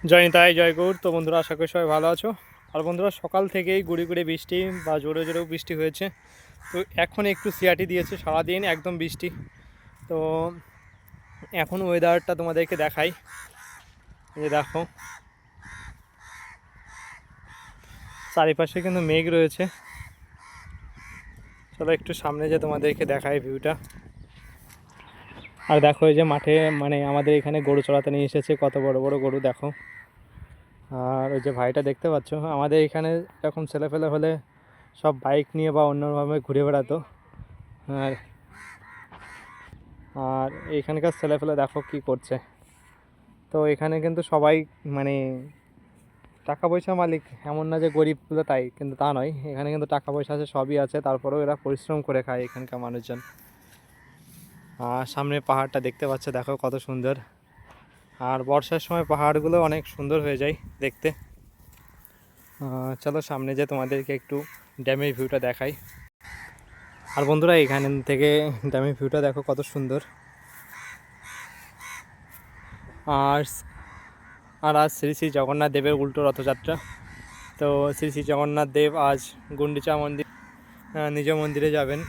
জয় নিতাই জয় গৌর। তো বন্ধুরা, আশা করি সবাই ভালো আছো। আর বন্ধুরা, সকাল থেকেই গুড়ি গুড়ি বৃষ্টি বা জোরে জোরেও বৃষ্টি হয়েছে। তো এখন একটু সিয়াটি দিয়েছে, সারাদিন একদম বৃষ্টি। তো এখন ওয়েদারটা তোমাদেরকে দেখাই। এই যে দেখো, চারিপাশে কিন্তু মেঘ রয়েছে। চলো একটু সামনে যে তোমাদেরকে দেখাই ভিউটা। আর দেখো, এই যে মাঠে মানে আমাদের এখানে গরু চড়াতে নিয়ে এসেছে, কত বড় বড় গরু দেখো। আর ওই যে ভাইটা দেখতে পাচ্ছ, আমাদের এখানে এরকম ছেলেফেলে হলে সব বাইক নিয়ে বা অন্যভাবে ঘুরে বেড়াতো। আর আর এইখানকার ছেলেফেলে দেখো কি করছে। তো এখানে কিন্তু সবাই মানে টাকা পয়সা মালিক, এমন না যে গরিবগুলো, তাই কিন্তু তা নয়। এখানে কিন্তু টাকা পয়সা আছে, সবই আছে, তারপরেও এরা পরিশ্রম করে খায় এখানকার মানুষজন। আর সামনে পাহাড়টা দেখতে পাচ্ছ, দেখো কত সুন্দর। আর বর্ষার সময় পাহাড়গুলো অনেক সুন্দর হয়ে যায় দেখতে। চলো সামনে যে তোমাদেরকে একটু ড্যামের ভিউটা দেখাই। আর বন্ধুরা, এখান থেকে ড্যামের ভিউটা দেখো কত সুন্দর। আর আর আজ শ্রী শ্রী জগন্নাথ দেবের উল্টো রথযাত্রা। তো শ্রী শ্রী জগন্নাথ দেব আজ গুন্ডিচা মন্দির নিজ মন্দিরে যাবেন।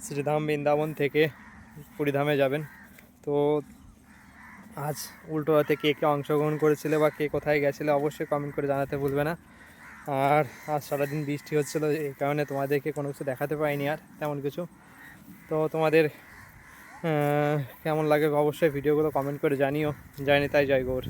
শ্রীধাম বৃন্দাবন থেকে পুরীধামে যাবেন। তো আজ উল্টো রথে কে কে অংশগ্রহণ করেছিলে বা কে কোথায় গেছিলে অবশ্যই কমেন্ট করে জানাতে ভুলবে না। আর আজ সারাদিন বৃষ্টি হচ্ছিলো, এই কারণে তোমাদেরকে কোনো কিছু দেখাতে পারিনি আর তেমন কিছু। তো তোমাদের কেমন লাগে অবশ্যই ভিডিওগুলো কমেন্ট করে জানিও। জয় নিতাই জয় গৌর।